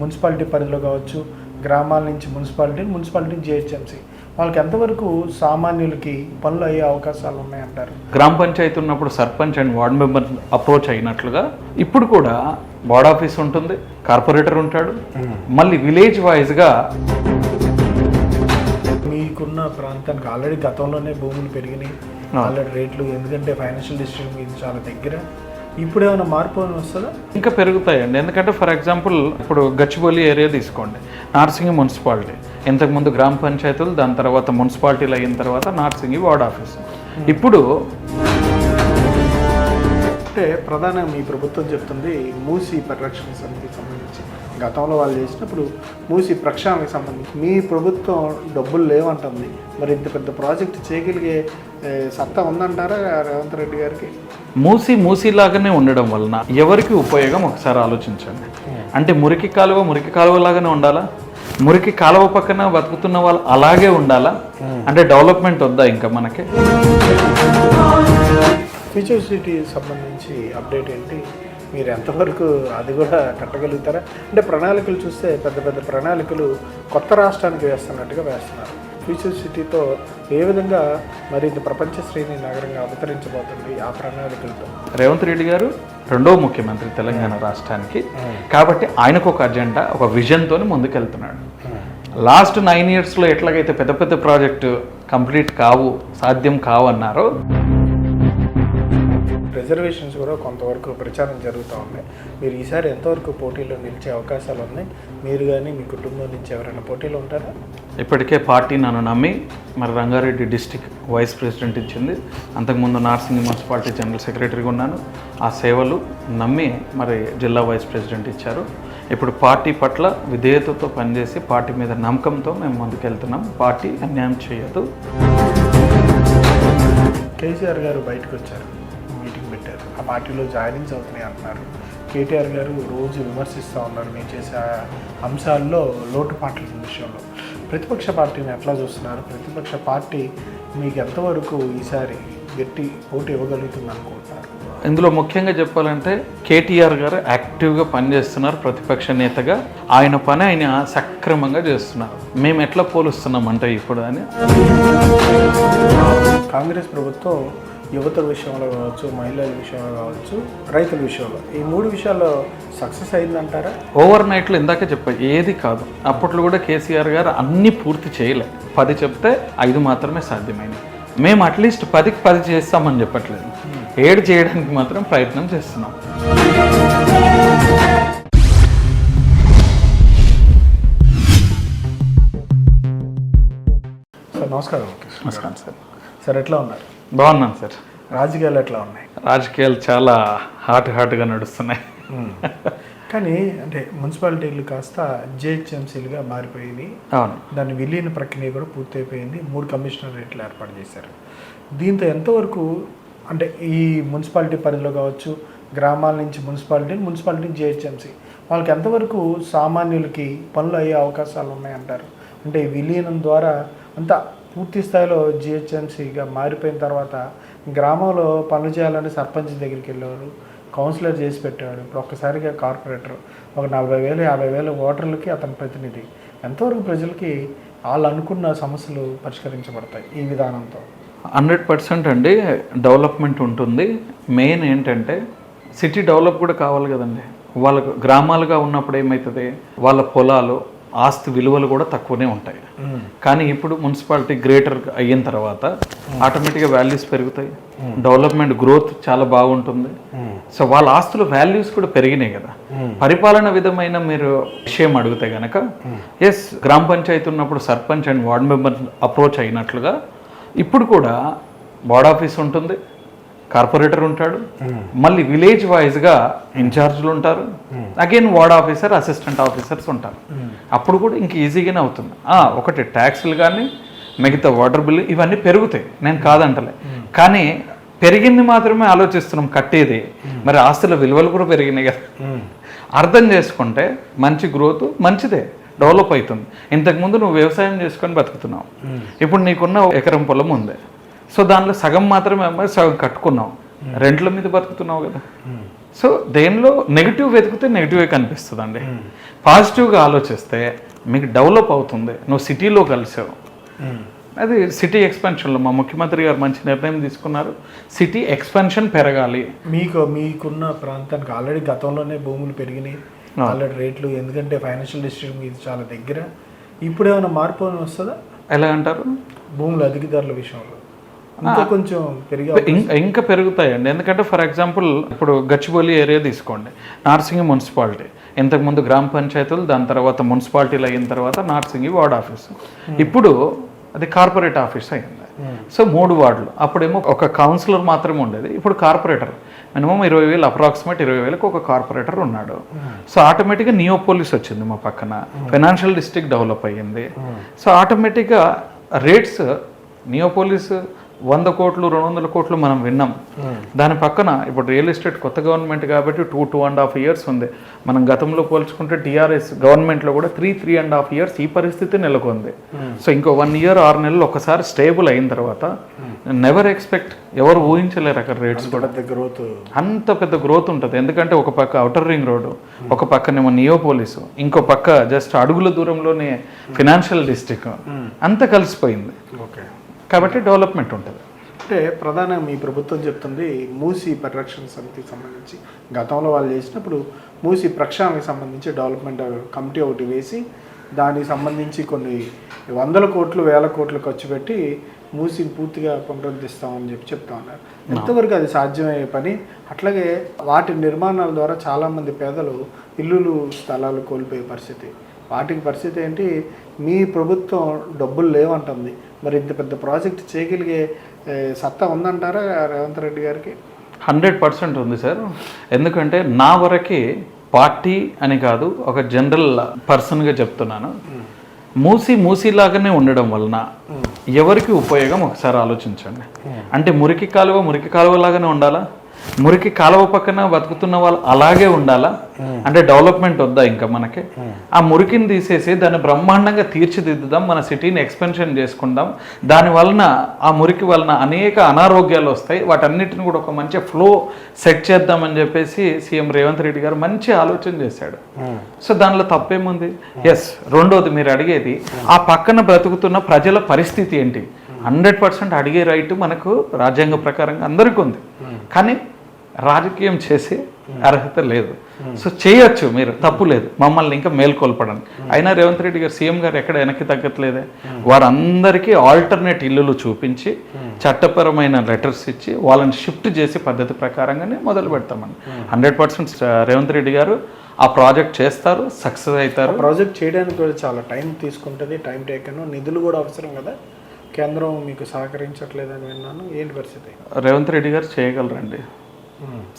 Municipality పరిధిలో కావచ్చు, గ్రామాల నుంచి మున్సిపాలిటీ జిహెచ్ఎంసీ వాళ్ళకి ఎంతవరకు సామాన్యులకి పనులు అయ్యే అవకాశాలు ఉన్నాయంటారు? గ్రామ పంచాయతీ ఉన్నప్పుడు sarpanch and ward member approach అయినట్లుగా ఇప్పుడు కూడా వార్డ్ ఆఫీస్ ఉంటుంది, కార్పొరేటర్ ఉంటాడు, మళ్ళీ విలేజ్ వైజ్గా మీకున్న ప్రాంతానికి ఆల్రెడీ గతంలోనే భూములు పెరిగినాయి, ఆల్రెడీ రేట్లు, ఎందుకంటే ఫైనాన్షియల్ డిస్ట్రిక్ట్ ఇది చాలా దగ్గర. ఇప్పుడు ఏమైనా మార్పు అని వస్తుందా? ఇంకా పెరుగుతాయండి. ఎందుకంటే ఫర్ ఎగ్జాంపుల్ ఇప్పుడు గచ్చిబౌలి ఏరియా తీసుకోండి, నార్సింగి మున్సిపాలిటీ, ఇంతకుముందు గ్రామ పంచాయతీలు, దాని తర్వాత మున్సిపాలిటీలు అయిన తర్వాత నార్సింగి వార్డ్ ఆఫీస్. ఇప్పుడు అంటే ప్రధానంగా మీ ప్రభుత్వం చెప్తుంది మూసి పరిరక్షణ సమితికి సంబంధించి గతంలో వాళ్ళు చేసినప్పుడు మూసి ప్రక్షాళనకి సంబంధించి మీ ప్రభుత్వం డబ్బులు లేవంటుంది. మరి ఇంత పెద్ద ప్రాజెక్ట్ చేయగలిగే సత్తా ఉందంటారా రేవంత్ రెడ్డి గారికి? మూసీలాగానే ఉండడం వలన ఎవరికి ఉపయోగం ఒకసారి ఆలోచించండి. అంటే మురికి కాలువ లాగానే ఉండాలా? మురికి కాలువ పక్కన బతుకుతున్న వాళ్ళు అలాగే ఉండాలా? అంటే డెవలప్మెంట్ వద్దా ఇంకా మనకి? ఫ్యూచర్ సిటీ సంబంధించి అప్డేట్ ఏంటి? మీరు ఎంతవరకు అది కూడా కట్టగలుగుతారా? అంటే ప్రణాళికలు చూస్తే పెద్ద పెద్ద ప్రణాళికలు కొత్త రాష్ట్రానికి వేస్తున్నట్టుగా వేస్తున్నారు. ఫ్యూచర్ సిటీతో ఏ విధంగా మరి ప్రపంచ శ్రేణి నగరంగా అవతరించబోతుంది ఆ ప్రణాళికలతో? రేవంత్ రెడ్డి గారు రెండో ముఖ్యమంత్రి తెలంగాణ రాష్ట్రానికి, కాబట్టి ఆయనకు ఒక అజెండా, ఒక విజన్తో ముందుకెళ్తున్నాడు. లాస్ట్ 9 yearsలో ఎట్లాగైతే పెద్ద పెద్ద ప్రాజెక్టు కంప్లీట్ సాధ్యం కావు అన్నారో, రిజర్వేషన్స్ కూడా కొంతవరకు ప్రచారం జరుగుతూ ఉంది. మీరు ఈసారి ఎంతవరకు పోటీలో నిలిచే అవకాశాలు ఉన్నాయి? మీరు కానీ మీ కుటుంబం నుంచి ఎవరైనా పోటీలో ఉంటారా? ఇప్పటికే పార్టీ నన్ను నమ్మి మరి రంగారెడ్డి డిస్టిక్ వైస్ ప్రెసిడెంట్ ఇచ్చింది. అంతకుముందు నార్సింగి మున్సిపాలిటీ జనరల్ సెక్రటరీగా ఉన్నాను. ఆ సేవలు నమ్మి మరి జిల్లా వైస్ ప్రెసిడెంట్ ఇచ్చారు. ఇప్పుడు పార్టీ పట్ల విధేయతతో పనిచేసి పార్టీ మీద నమ్మకంతో మేము ముందుకెళ్తున్నాం. పార్టీ అన్యాయం చేయదు. కేసీఆర్ గారు బయటకు వచ్చారు, మీటింగ్ పెట్టారు, ఆ పార్టీలో జాయినింగ్స్ అవుతున్నాయి అంటున్నారు. కేటీఆర్ గారు రోజు విమర్శిస్తూ ఉన్నారు మీరు చేసే అంశాల్లో లోటుపాట్ల విషయంలో. ప్రతిపక్ష పార్టీని ఎట్లా చూస్తున్నారు? ప్రతిపక్ష పార్టీ మీకు ఎంతవరకు ఈసారి గట్టి పోటీ ఇవ్వగలుగుతుంది అనుకుంటున్నారు? ఇందులో ముఖ్యంగా చెప్పాలంటే కేటీఆర్ గారు యాక్టివ్గా పనిచేస్తున్నారు ప్రతిపక్ష నేతగా. ఆయన పని ఆయన సక్రమంగా చేస్తున్నారు. మేము ఎట్లా పోలుస్తున్నామంటే ఇప్పుడు అని కాంగ్రెస్ ప్రభుత్వం యువత విషయంలో కావచ్చు, మహిళల విషయంలో కావచ్చు, రైతుల విషయంలో, ఈ 3 విషయాల్లో సక్సెస్ అయిందంటారా? ఓవర్ నైట్లో ఇందాకే చెప్పా, ఏది కాదు. అప్పట్లో కూడా కేసీఆర్ గారు అన్నీ పూర్తి చేయలే. 10 చెప్తే 5 మాత్రమే సాధ్యమైనవి. మేము అట్లీస్ట్ 10కి 10 చేస్తామని చెప్పట్లేదు, 7 చేయడానికి మాత్రం ప్రయత్నం చేస్తున్నాం. సార్ నమస్కారం. నమస్కారం సార్. సార్ ఎట్లా ఉన్నారు? బాగున్నాను సార్. రాజకీయాలు ఎట్లా ఉన్నాయి? రాజకీయాలు చాలా హాట్గా నడుస్తున్నాయి. కానీ అంటే మున్సిపాలిటీలు కాస్త జిహెచ్ఎంసీలుగా మారిపోయింది. అవును, దాని విలీన ప్రక్రియ కూడా పూర్తయిపోయింది. 3 కమిషనరేట్లు ఏర్పాటు చేశారు. దీంతో ఎంతవరకు అంటే ఈ మున్సిపాలిటీ పరిధిలో కావచ్చు, గ్రామాల నుంచి మున్సిపాలిటీ జిహెచ్ఎంసీ వాళ్ళకి ఎంతవరకు సామాన్యులకి పనులు అయ్యే అవకాశాలు ఉన్నాయంటారు? అంటే ఈ విలీనం ద్వారా అంతా పూర్తి స్థాయిలో జిహెచ్ఎంసీగా మారిపోయిన తర్వాత గ్రామంలో పనులు చేయాలని సర్పంచ్ దగ్గరికి వెళ్ళేవారు, కౌన్సిలర్ చేసి పెట్టేవాడు. ఇప్పుడు ఒక్కసారిగా కార్పొరేటర్ ఒక 40,000 50,000 ఓటర్లకి అతని ప్రతినిధి. ఎంతవరకు ప్రజలకి వాళ్ళు అనుకున్న సమస్యలు పరిష్కరించబడతాయి ఈ విధానంతో? 100% అండి డెవలప్మెంట్ ఉంటుంది. మెయిన్ ఏంటంటే సిటీ డెవలప్ కూడా కావాలి కదండి. వాళ్ళకు గ్రామాలుగా ఉన్నప్పుడు ఏమవుతుంది, వాళ్ళ పొలాలు ఆస్తి విలువలు కూడా తక్కువనే ఉంటాయి. కానీ ఇప్పుడు మున్సిపాలిటీ గ్రేటర్ అయిన తర్వాత ఆటోమేటిక్గా వాల్యూస్ పెరుగుతాయి, డెవలప్మెంట్ గ్రోత్ చాలా బాగుంటుంది. సో వాళ్ళ ఆస్తుల వాల్యూస్ కూడా పెరిగినాయి కదా. పరిపాలన విధమైన మీరు విషయం అడిగితే కనుక ఎస్, గ్రామ పంచాయతీ ఉన్నప్పుడు sarpanch and ward member approach అయినట్లుగా ఇప్పుడు కూడా వార్డ్ ఆఫీస్ ఉంటుంది, కార్పొరేటర్ ఉంటాడు, మళ్ళీ విలేజ్ వైజ్గా ఇన్ఛార్జ్లు ఉంటారు, again ward officer, assistant officers ఉంటారు. అప్పుడు కూడా ఇంక ఈజీగానే అవుతుంది. ఒకటి ట్యాక్సులు కానీ మిగతా వాటర్ బిల్లు ఇవన్నీ పెరుగుతాయి, నేను కాదంటలే. కానీ పెరిగింది మాత్రమే ఆలోచిస్తున్నాం కట్టేది, మరి ఆస్తుల విలువలు కూడా పెరిగినాయి కదా. అర్థం చేసుకుంటే మంచి గ్రోత్ మంచిదే, డెవలప్ అవుతుంది. ఇంతకుముందు నువ్వు వ్యవసాయం చేసుకొని బతుకుతున్నావు, ఇప్పుడు నీకున్న ఎకరం పొలం ఉంది. సో దానిలో సగం మాత్రమే సగం కట్టుకున్నావు, రెంట్ల మీద బతుకుతున్నావు కదా. సో దేనిలో నెగిటివ్ వెతికితే నెగిటివే కనిపిస్తుందండి. పాజిటివ్గా ఆలోచిస్తే మీకు డెవలప్ అవుతుంది. నువ్వు సిటీలో కలిసావు, అది సిటీ ఎక్స్పెన్షన్లో మా ముఖ్యమంత్రి గారు మంచి నిర్ణయం తీసుకున్నారు. సిటీ ఎక్స్పెన్షన్ పెరగాలి. మీకున్న ప్రాంతానికి ఆల్రెడీ గతంలోనే భూములు పెరిగినాయి, ఆల్రెడీ రేట్లు, ఎందుకంటే ఫైనాన్షియల్ డిస్ట్రిక్ట్ ఇది చాలా దగ్గర. ఇప్పుడు ఏమైనా మార్పు అని వస్తుందా? ఎలా అంటారు? భూముల అధిక ధరల విషయంలో ఇంకా కొంచెం ఇంకా పెరుగుతాయండి. ఎందుకంటే ఫర్ ఎగ్జాంపుల్ ఇప్పుడు గచ్చిబౌలి ఏరియా తీసుకోండి, నార్సింగి మున్సిపాలిటీ, ఇంతకుముందు గ్రామ పంచాయతీలు, దాని తర్వాత మున్సిపాలిటీలు అయిన తర్వాత నార్సింగి వార్డ్ ఆఫీసు, ఇప్పుడు అది కార్పొరేట్ ఆఫీస్ అయింది. సో 3 వార్డులు. అప్పుడేమో ఒక కౌన్సిలర్ మాత్రమే ఉండేది, ఇప్పుడు కార్పొరేటర్ మినిమం 20,000, అప్రాక్సిమేట్ 20,000కి ఒక కార్పొరేటర్ ఉన్నాడు. సో ఆటోమేటిక్గా నియోపోలిస్ వచ్చింది మా పక్కన, ఫైనాన్షియల్ డిస్ట్రిక్ట్ డెవలప్ అయ్యింది. సో ఆటోమేటిక్గా రేట్స్ నియోపోలిస్ 100 కోట్లు 200 కోట్లు మనం విన్నాం. దాని పక్కన ఇప్పుడు రియల్ ఎస్టేట్ కొత్త గవర్నమెంట్ కాబట్టి 2.5 ఇయర్స్ ఉంది. మనం గతంలో పోల్చుకుంటే టీఆర్ఎస్ గవర్నమెంట్లో కూడా 3.5 ఇయర్స్ ఈ పరిస్థితి నెలకొంది. సో ఇంకో 1 ఇయర్ 6 నెలలు ఒకసారి స్టేబుల్ అయిన తర్వాత నెవర్ ఎక్స్పెక్ట్, ఎవరు ఊహించలేరు అక్కడ రేట్స్ కూడా అంత పెద్ద గ్రోత్ ఉంటుంది. ఎందుకంటే ఒక పక్క అవుటర్ రింగ్ రోడ్డు, ఒక పక్కనేమో నియోపోలిస్, ఇంకో పక్క జస్ట్ అడుగుల దూరంలోనే ఫినాన్షియల్ డిస్ట్రిక్ట్, అంతా కలిసిపోయింది. కాబట్టి డెవలప్మెంట్ ఉంటుంది. అంటే ప్రధానంగా మీ ప్రభుత్వం చెప్తుంది మూసీ పరిరక్షణ సమితికి సంబంధించి గతంలో వాళ్ళు చేసినప్పుడు మూసీ ప్రక్షాళనకి సంబంధించి డెవలప్మెంట్ కమిటీ ఒకటి వేసి దానికి సంబంధించి కొన్ని 100 కోట్లు 1000 కోట్లు ఖర్చు పెట్టి మూసీని పూర్తిగా పునరుద్ధరిస్తామని చెప్తా ఉన్నారు. ఎంతవరకు అది సాధ్యమయ్యే పని? అట్లాగే వాటి నిర్మాణాల ద్వారా చాలామంది పేదలు ఇల్లులు స్థలాలు కోల్పోయే పరిస్థితి, వాటికి పరిస్థితి ఏంటి? మీ ప్రభుత్వం డబ్బులు లేవంటుంది, మరి ఇంత పెద్ద ప్రాజెక్ట్ చేయగలిగే సత్తా ఉందంటారా రేవంత్ రెడ్డి గారికి? 100% ఉంది సార్. ఎందుకంటే నా వరకే పార్టీ అని కాదు, ఒక జనరల్ పర్సన్గా చెప్తున్నాను. మూసీలాగానే ఉండడం వలన ఎవరికి ఉపయోగం ఒకసారి ఆలోచించండి. అంటే మురికి కాలువ లాగానే ఉండాలా? మురికి కాలువ పక్కన బతుకుతున్న వాళ్ళు అలాగే ఉండాలా? అంటే డెవలప్మెంట్ వద్దా ఇంకా మనకి? ఆ మురికిని తీసేసి దాన్ని బ్రహ్మాండంగా తీర్చిదిద్దుదాం, మన సిటీని ఎక్స్పెన్షన్ చేసుకుందాం. దాని వలన ఆ మురికి వలన అనేక అనారోగ్యాలు వస్తాయి, వాటన్నిటిని కూడా ఒక మంచి ఫ్లో సెట్ చేద్దామని చెప్పేసి సీఎం రేవంత్ రెడ్డి గారు మంచి ఆలోచన చేశాడు. సో దానిలో తప్పేముంది? ఎస్. రెండోది మీరు అడిగేది ఆ పక్కన బ్రతుకుతున్న ప్రజల పరిస్థితి ఏంటి? 100% అడిగే రైట్ మనకు రాజ్యాంగ ప్రకారంగా అందరికీ ఉంది, కానీ రాజకీయం చేసే అర్హత లేదు. సో చేయొచ్చు మీరు, తప్పు లేదు, మమ్మల్ని ఇంకా మేల్కొల్పడానికి. అయినా రేవంత్ రెడ్డి గారు సీఎం గారు ఎక్కడ వెనక్కి తగ్గట్లేదే. వారందరికీ ఆల్టర్నేట్ ఇల్లులు చూపించి చట్టపరమైన లెటర్స్ ఇచ్చి వాళ్ళని షిఫ్ట్ చేసి పద్ధతి ప్రకారంగానే మొదలు పెడతామని 100% రేవంత్ రెడ్డి గారు ఆ ప్రాజెక్ట్ చేస్తారు, సక్సెస్ అవుతారు. ప్రాజెక్ట్ చేయడానికి కూడా చాలా టైం తీసుకుంటుంది, టైం టేకన్, నిధులు కూడా అవసరం కదా. కేంద్రం మీకు సహకరించట్లేదని విన్నాను, ఏంటి పరిస్థితి? రేవంత్ రెడ్డి గారు చేయగలరండి,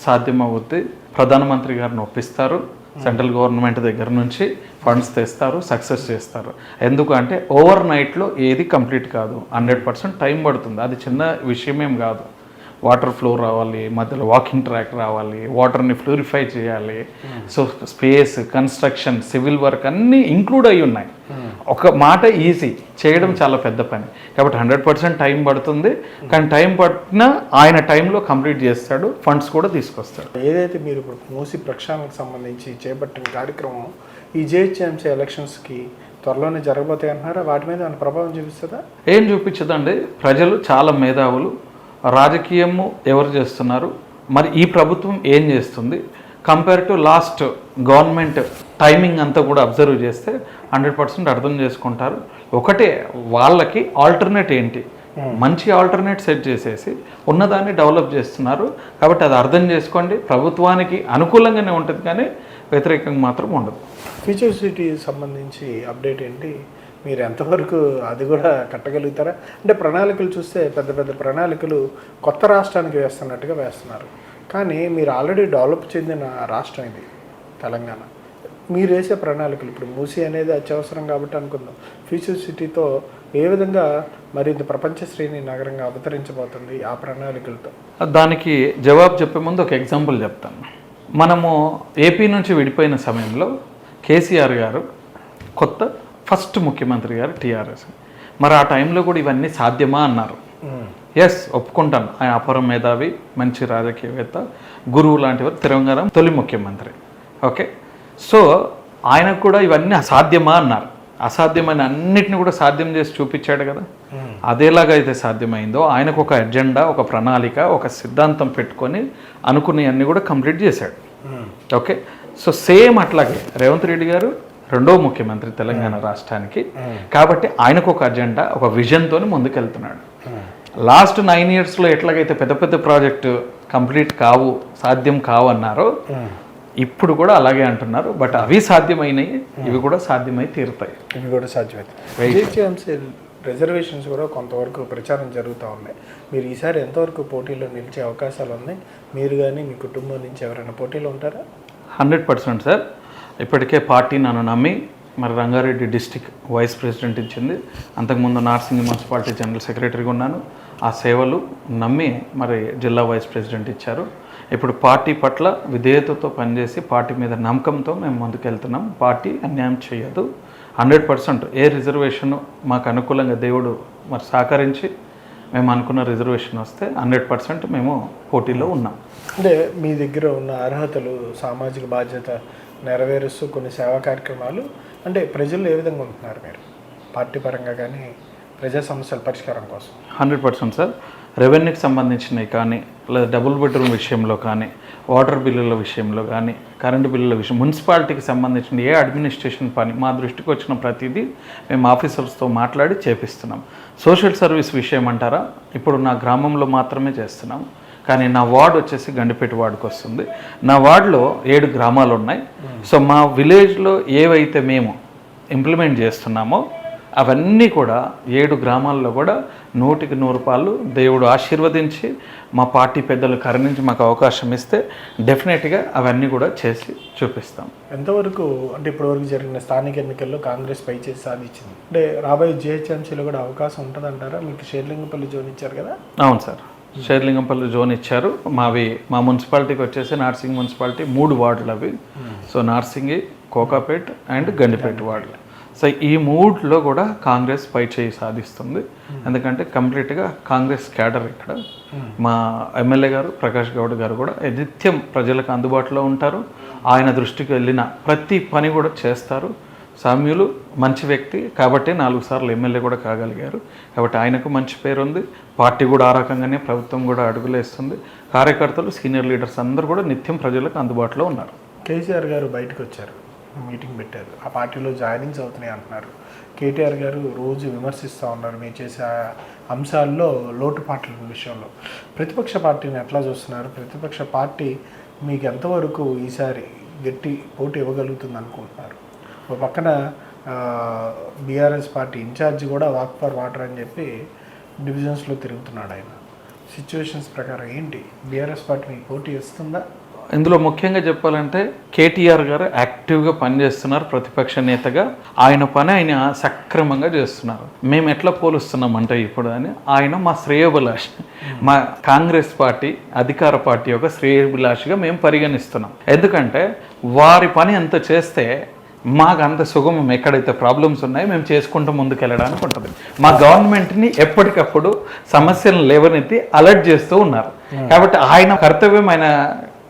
సాధ్యమవుద్ది. ప్రధానమంత్రి గారిని ఒప్పిస్తారు, సెంట్రల్ గవర్నమెంట్ దగ్గర నుంచి ఫండ్స్ తెస్తారు, సక్సెస్ చేస్తారు. ఎందుకంటే ఓవర్ నైట్లో ఏది కంప్లీట్ కాదు, 100% టైం పడుతుంది. అది చిన్న విషయమేం కాదు. వాటర్ ఫ్లో రావాలి, మధ్యలో వాకింగ్ ట్రాక్ రావాలి, వాటర్ని ప్యూరిఫై చేయాలి. So space, construction, civil work అన్నీ ఇంక్లూడ్ అయి ఉన్నాయి. ఒక మాట ఈజీ, చేయడం చాలా పెద్ద పని. కాబట్టి 100% టైం పడుతుంది, కానీ టైం పట్టినా ఆయన టైంలో కంప్లీట్ చేస్తాడు, ఫండ్స్ కూడా తీసుకొస్తాడు. ఏదైతే మీరు ఇప్పుడు మూసీ ప్రక్షాళనకు సంబంధించి చేపట్టిన కార్యక్రమం ఈ జిహెచ్ఎంసీ ఎలక్షన్స్కి త్వరలోనే జరగబోతాయి అంటున్నారా? వాటి మీద ఏమైనా ప్రభావం చూపిస్తుందా? ఏం చూపించదండి. ప్రజలు చాలా మేధావులు. రాజకీయము ఎవరు చేస్తున్నారు, మరి ఈ ప్రభుత్వం ఏం చేస్తుంది, compare to last government timing అంతా కూడా అబ్జర్వ్ చేస్తే 100% అర్థం చేసుకుంటారు. ఒకటే, వాళ్ళకి ఆల్టర్నేట్ ఏంటి, మంచి ఆల్టర్నేట్ సెట్ చేసేసి ఉన్నదాన్ని డెవలప్ చేస్తున్నారు. కాబట్టి అది అర్థం చేసుకోండి. ప్రభుత్వానికి అనుకూలంగానే ఉంటుంది, కానీ వ్యతిరేకంగా మాత్రం ఉండదు. ఫ్యూచర్ సిటీ సంబంధించి అప్డేట్ ఏంటి? మీరు ఎంతవరకు అది కూడా కట్టగలుగుతారా? అంటే ప్రణాళికలు చూస్తే పెద్ద పెద్ద ప్రణాళికలు కొత్త రాష్ట్రానికి వేస్తున్నట్టుగా వేస్తున్నారు, కానీ మీరు ఆల్రెడీ డెవలప్ చెందిన రాష్ట్రం ఇది తెలంగాణ. మీరు వేసే ప్రణాళికలు ఇప్పుడు మూసీ అనేది అత్యవసరం కాబట్టి అనుకుందాం, ఫ్యూచర్ సిటీతో ఏ విధంగా మరింత ప్రపంచ శ్రేణి నగరంగా అవతరించబోతుంది ఆ ప్రణాళికలతో? దానికి జవాబు చెప్పే ముందు ఒక ఎగ్జాంపుల్ చెప్తాను. మనము ఏపీ నుంచి విడిపోయిన సమయంలో కేసీఆర్ గారు ఫస్ట్ ముఖ్యమంత్రి గారు టీఆర్ఎస్. మరి ఆ టైంలో కూడా ఇవన్నీ సాధ్యమా అన్నారు. ఎస్, ఒప్పుకుంటాను. ఆయన అపర మేధావి, మంచి రాజకీయవేత్త, గురువు లాంటివారు, తెలంగాణ తొలి ముఖ్యమంత్రి. ఓకే, సో ఆయనకు కూడా ఇవన్నీ అసాధ్యమా అన్నారు. అసాధ్యమైన అన్నిటిని కూడా సాధ్యం చేసి చూపించాడు కదా. అదేలాగా అయితే సాధ్యమైందో ఆయనకు ఒక ఎజెండా, ఒక ప్రణాళిక, ఒక సిద్ధాంతం పెట్టుకొని అనుకునేవన్నీ కూడా కంప్లీట్ చేశాడు. ఓకే, సో సేమ్ అట్లాగే రేవంత్ రెడ్డి గారు రెండో ముఖ్యమంత్రి తెలంగాణ రాష్ట్రానికి. కాబట్టి ఆయనకు ఒక అజెండా, ఒక విజన్తో ముందుకెళ్తున్నాడు. లాస్ట్ 9 yearsలో ఎట్లాగైతే పెద్ద పెద్ద ప్రాజెక్టు కంప్లీట్ కావు, సాధ్యం కావు అన్నారో, ఇప్పుడు కూడా అలాగే అంటున్నారు. బట్ అవి సాధ్యమైనవి, ఇవి కూడా సాధ్యమై తీరుతాయి. ఇవి కూడా సాధ్యమవుతాయి. జిహెచ్ఎంసీ రిజర్వేషన్స్ కూడా కొంతవరకు ప్రచారం జరుగుతూ ఉన్నాయి. మీరు ఈసారి ఎంతవరకు పోటీలో నిలిచే అవకాశాలు ఉన్నాయి? మీరు కానీ మీ కుటుంబం నుంచి ఎవరైనా పోటీలో ఉంటారా? 100% సార్. ఇప్పటికే పార్టీ నన్ను నమ్మి మరి రంగారెడ్డి డిస్టిక్ వైస్ ప్రెసిడెంట్ ఇచ్చింది. అంతకుముందు నార్సింగి మున్సిపాలిటీ జనరల్ సెక్రటరీగా ఉన్నాను. ఆ సేవలు నమ్మి మరి జిల్లా వైస్ ప్రెసిడెంట్ ఇచ్చారు. ఇప్పుడు పార్టీ పట్ల విధేయతతో పనిచేసి పార్టీ మీద నమ్మకంతో మేము ముందుకెళ్తున్నాం. పార్టీ అన్యాయం చేయదు. 100% ఏ రిజర్వేషను మాకు అనుకూలంగా దేవుడు మరి సహకరించి మేము అనుకున్న రిజర్వేషన్ వస్తే 100% మేము పోటీలో ఉన్నాం. అంటే మీ దగ్గర ఉన్న అర్హతలు, సామాజిక బాధ్యత నెరవేరుస్తూ కొన్ని సేవా కార్యక్రమాలు, అంటే ప్రజలు ఏ విధంగా ఉంటున్నారు మీరు పార్టీ పరంగా కానీ ప్రజా సమస్యల పరిష్కారం కోసం? 100% సార్. రెవెన్యూకి సంబంధించినవి కానీ, లేదా డబుల్ బెడ్రూమ్ విషయంలో కానీ, వాటర్ బిల్లుల విషయంలో కానీ, కరెంటు బిల్లుల విషయం, మున్సిపాలిటీకి సంబంధించిన ఏ అడ్మినిస్ట్రేషన్ పని మా దృష్టికి వచ్చిన ప్రతిదీ మేము ఆఫీసర్స్తో మాట్లాడి చేపిస్తున్నాం. సోషల్ సర్వీస్ విషయం అంటారా, ఇప్పుడు నా గ్రామంలో మాత్రమే చేస్తున్నాం. కానీ నా వార్డు వచ్చేసి గండిపేట వార్డుకి వస్తుంది. నా వార్డులో 7 గ్రామాలు ఉన్నాయి. సో మా విలేజ్లో ఏవైతే మేము ఇంప్లిమెంట్ చేస్తున్నామో అవన్నీ కూడా 7 గ్రామాల్లో కూడా 100కి 100 దేవుడు ఆశీర్వదించి మా పార్టీ పెద్దలు కరుణించి మాకు అవకాశం ఇస్తే డెఫినెట్గా అవన్నీ కూడా చేసి చూపిస్తాం. ఎంతవరకు అంటే ఇప్పటివరకు జరిగిన స్థానిక ఎన్నికల్లో కాంగ్రెస్ పై చేసి సాధించింది, అంటే రాబోయే జిహెచ్ఎంసీలో కూడా అవకాశం ఉంటుందంటారా? మీకు షేర్లింగంపల్లి జోన్ ఇచ్చారు కదా? అవును సార్, షేర్లింగంపల్లి జోన్ ఇచ్చారు. మా మున్సిపాలిటీకి వచ్చేసి నార్సింగ్ మున్సిపాలిటీ 3 వార్డులు అవి. సో నార్సింగి, కోకాపేట్ అండ్ గండిపేట వార్డులు. సో ఈ 3లో కూడా కాంగ్రెస్ పై చేయి సాధిస్తుంది. ఎందుకంటే కంప్లీట్గా కాంగ్రెస్ క్యాడర్ ఇక్కడ. మా ఎమ్మెల్యే గారు ప్రకాష్ గౌడ్ గారు కూడా నిత్యం ప్రజలకు అందుబాటులో ఉంటారు. ఆయన దృష్టికి వెళ్ళిన ప్రతి పని కూడా చేస్తారు. సామ్యులు మంచి వ్యక్తి కాబట్టి 4 సార్లు ఎమ్మెల్యే కూడా కాగలిగారు. కాబట్టి ఆయనకు మంచి పేరు ఉంది. పార్టీ కూడా ఆ రకంగానే, ప్రభుత్వం కూడా అడుగులేస్తుంది. కార్యకర్తలు, సీనియర్ లీడర్స్ అందరూ కూడా నిత్యం ప్రజలకు అందుబాటులో ఉన్నారు. కేసీఆర్ గారు బయటకు వచ్చారు, మీటింగ్ పెట్టారు, ఆ పార్టీలో జాయినింగ్స్ అవుతున్నాయి అంటున్నారు. కేటీఆర్ గారు రోజు విమర్శిస్తూ ఉన్నారు మీరు చేసే అంశాల్లో లోటుపాట్ల విషయంలో. ప్రతిపక్ష పార్టీని ఎట్లా చూస్తున్నారు? ప్రతిపక్ష పార్టీ మీకు ఎంతవరకు ఈసారి గట్టి పోటీ ఇవ్వగలుగుతుంది అనుకుంటున్నారు? ఒక పక్కన బీఆర్ఎస్ పార్టీ ఇన్ఛార్జ్ కూడా వాక్ ఫర్ వాటర్ అని చెప్పి డివిజన్స్లో తిరుగుతున్నాడు. ఆయన సిచ్యువేషన్స్ ప్రకారం ఏంటి? బీఆర్ఎస్ పార్టీ మీకు పోటీ ఇస్తుందా? ఇందులో ముఖ్యంగా చెప్పాలంటే కేటీఆర్ గారు యాక్టివ్గా పనిచేస్తున్నారు ప్రతిపక్ష నేతగా. ఆయన పని ఆయన సక్రమంగా చేస్తున్నారు. మేము ఎట్లా పోలుస్తున్నామంటే ఇప్పుడు అని, ఆయన మా శ్రేయోభిలాష్, మా కాంగ్రెస్ పార్టీ అధికార పార్టీ యొక్క శ్రేయోభిలాషిగా మేము పరిగణిస్తున్నాం. ఎందుకంటే వారి పని అంత చేస్తే మాకు అంత సుగమం, ఎక్కడైతే ప్రాబ్లమ్స్ ఉన్నాయో మేము చేసుకుంటూ ముందుకు వెళ్ళడానికి ఉంటుంది. మా గవర్నమెంట్ని ఎప్పటికప్పుడు సమస్యలను లేవనెత్తి అలర్ట్ చేస్తూ ఉన్నారు. కాబట్టి ఆయన కర్తవ్యం ఆయన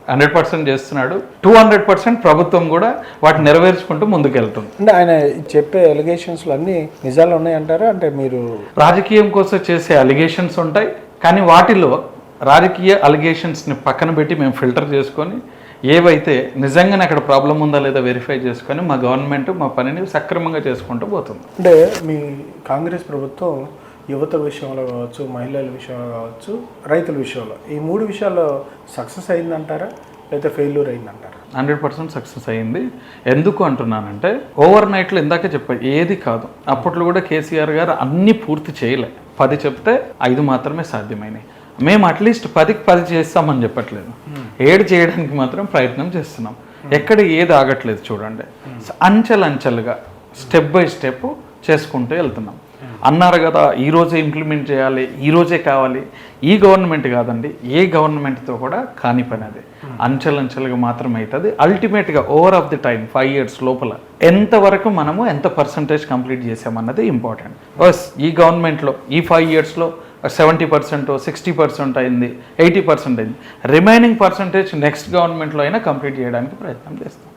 100% చేస్తున్నాడు. 200% ప్రభుత్వం కూడా వాటిని నెరవేర్చుకుంటూ ముందుకెళ్తుంది. అంటే ఆయన చెప్పే అలిగేషన్స్లు అన్నీ నిజాలు ఉన్నాయంటారా? అంటే మీరు రాజకీయం కోసం చేసే అలిగేషన్స్ ఉంటాయి, కానీ వాటిలో రాజకీయ అలిగేషన్స్ని పక్కన పెట్టి మేము ఫిల్టర్ చేసుకొని ఏవైతే నిజంగానే అక్కడ ప్రాబ్లం ఉందా లేదా వెరిఫై చేసుకొని మా గవర్నమెంట్ మా పనిని సక్రమంగా చేసుకుంటూ పోతుంది. అంటే మీ కాంగ్రెస్ ప్రభుత్వం యువత విషయంలో కావచ్చు, మహిళల విషయంలో కావచ్చు, రైతుల విషయంలో, ఈ 3 విషయాల్లో సక్సెస్ అయిందంటారా లేదా ఫెయిల్యూర్ అయిందంటారా? 100% సక్సెస్ అయ్యింది. ఎందుకు అంటున్నానంటే ఓవర్ నైట్లో ఇందాకే చెప్పా, ఏది కాదు. అప్పట్లో కూడా కేసీఆర్ గారు అన్నీ పూర్తి చేయలే. 10 చెప్తే 5 మాత్రమే సాధ్యమైనాయి. మేము అట్లీస్ట్ 10కి 10 చేస్తామని చెప్పట్లేదు, 7 చేయడానికి మాత్రం ప్రయత్నం చేస్తున్నాం. ఎక్కడ ఏది ఆగట్లేదు చూడండి. అంచెలంచెలుగా స్టెప్ బై స్టెప్ చేసుకుంటూ వెళ్తున్నాం. అన్నారు కదా ఈరోజే ఇంప్లిమెంట్ చేయాలి, ఈరోజే కావాలి. ఈ గవర్నమెంట్ కాదండి, ఏ గవర్నమెంట్తో కూడా కాని పని అది. అంచెలంచెలుగా మాత్రం అవుతుంది. అల్టిమేట్గా over of the time 5 years లోపల ఎంతవరకు మనము ఎంత పర్సంటేజ్ కంప్లీట్ చేసామన్నది ఇంపార్టెంట్. బస్ ఈ గవర్నమెంట్లో ఈ 5 yearsలో 70%, 60% అయింది, 80% అయింది. రిమైనింగ్ పర్సంటేజ్ నెక్స్ట్ గవర్నమెంట్లో అయినా కంప్లీట్ చేయడానికి ప్రయత్నం చేస్తాం.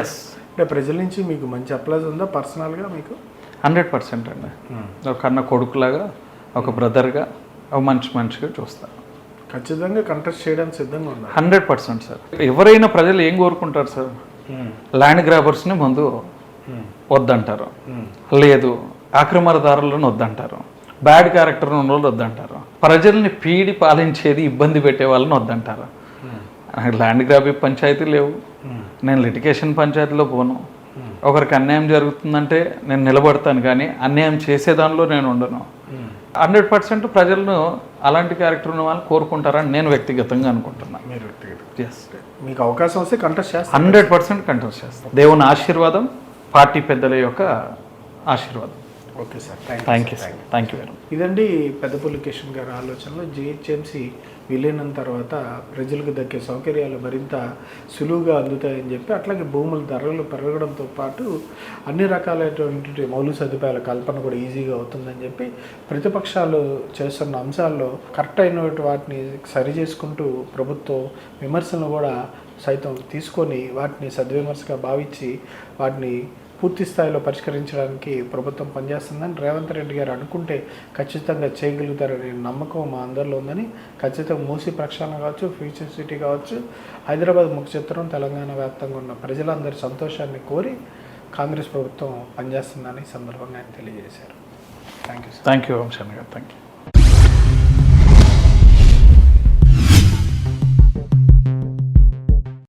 ఎస్, అంటే ప్రజల నుంచి మీకు మంచి అప్లాజ్ ఉందా పర్సనల్గా మీకు? 100% అండి. ఒక కన్న కొడుకులాగా, ఒక బ్రదర్గా, ఒక మనిషిగా చూస్తాను. ఖచ్చితంగా కంటెస్ట్ చేయడానికి సిద్ధంగా ఉన్నారు. 100% సార్. ఎవరైనా ప్రజలు ఏం కోరుకుంటారు సార్? ల్యాండ్ గ్రాబర్స్ని ముందు వద్దంటారు, లేదు ఆక్రమణదారులను వద్దంటారు, బ్యాడ్ క్యారెక్టర్ ఉన్న వాళ్ళు వద్దంటారు, ప్రజల్ని పీడి పాలించేది ఇబ్బంది పెట్టే వాళ్ళని వద్దంటారు. నాకు ల్యాండ్ గ్రాబింగ్ పంచాయతీ లేవు, నేను లిటిగేషన్ పంచాయతీలో పోను. ఒకరికి అన్యాయం జరుగుతుందంటే నేను నిలబడతాను, కానీ అన్యాయం చేసేదానిలో నేను ఉండను. 100% ప్రజలను అలాంటి క్యారెక్టర్ ఉన్న వాళ్ళు కోరుకుంటారని నేను వ్యక్తిగతంగా అనుకుంటున్నాను. మీరు వ్యక్తిగత ఎస్, మీకు అవకాశం వస్తే కంటెస్ట్ చేస్తారు. 100% కంటెస్ట్ చేస్తాను. దేవుని ఆశీర్వాదం, పార్టీ పెద్దల యొక్క ఆశీర్వాదం. Okay sir, thank you sir, thank you very much. ఇదండి పెద్దపల్లి కిషన్ గారి ఆలోచనలో. జిహెచ్ఎంసీ విలీనం తర్వాత ప్రజలకు దక్కే సౌకర్యాలు మరింత సులువుగా అందుతాయని చెప్పి, అట్లాగే భూముల ధరలు పెరగడంతో పాటు అన్ని రకాలైనటువంటి మౌలిక సదుపాయాల కల్పన కూడా ఈజీగా అవుతుందని చెప్పి ప్రతిపక్షాలు చేస్తున్న అంశాల్లో కరెక్ట్ అయినటువంటి వాటిని సరి చేసుకుంటూ ప్రభుత్వం విమర్శలను కూడా సైతం తీసుకొని వాటిని సద్విమర్శగా భావించి వాటిని పూర్తి స్థాయిలో పరిష్కరించడానికి ప్రభుత్వం పనిచేస్తుందని రేవంత్ రెడ్డి గారు అనుకుంటే ఖచ్చితంగా చేయగలుగుతారనే నమ్మకం మా అందరిలో ఉందని, ఖచ్చితంగా మూసీ ప్రక్షాళన కావచ్చు, ఫ్యూచర్ సిటీ కావచ్చు, హైదరాబాద్ ముఖ చిత్రం తెలంగాణ వ్యాప్తంగా ఉన్న ప్రజలందరి సంతోషాన్ని కోరి కాంగ్రెస్ ప్రభుత్వం పనిచేస్తుందని సందర్భంగా ఆయన తెలియజేశారు. Thank you sir. Thank you Vamshan గారు, థ్యాంక్ యూ.